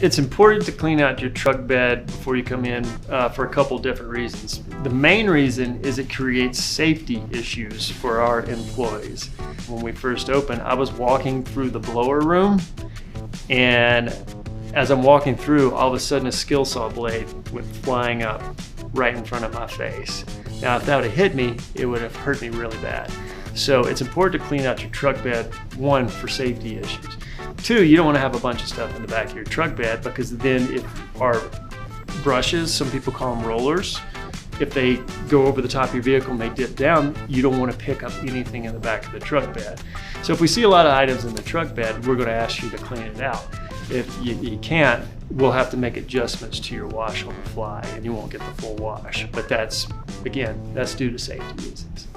It's important to clean out your truck bed before you come in for a couple different reasons. The main reason is it creates safety issues for our employees. When we first opened, I was walking through the blower room, and as I'm walking through, all of a sudden a skill saw blade went flying up right in front of my face. Now, if that would have hit me, it would have hurt me really bad. So it's important to clean out your truck bed, one, for safety issues. Two, you don't want to have a bunch of stuff in the back of your truck bed, because then if our brushes, some people call them rollers, if they go over the top of your vehicle and they dip down, you don't want to pick up anything in the back of the truck bed. So if we see a lot of items in the truck bed, we're going to ask you to clean it out. If you can't, we'll have to make adjustments to your wash on the fly, and you won't get the full wash. But that's, again, that's due to safety reasons.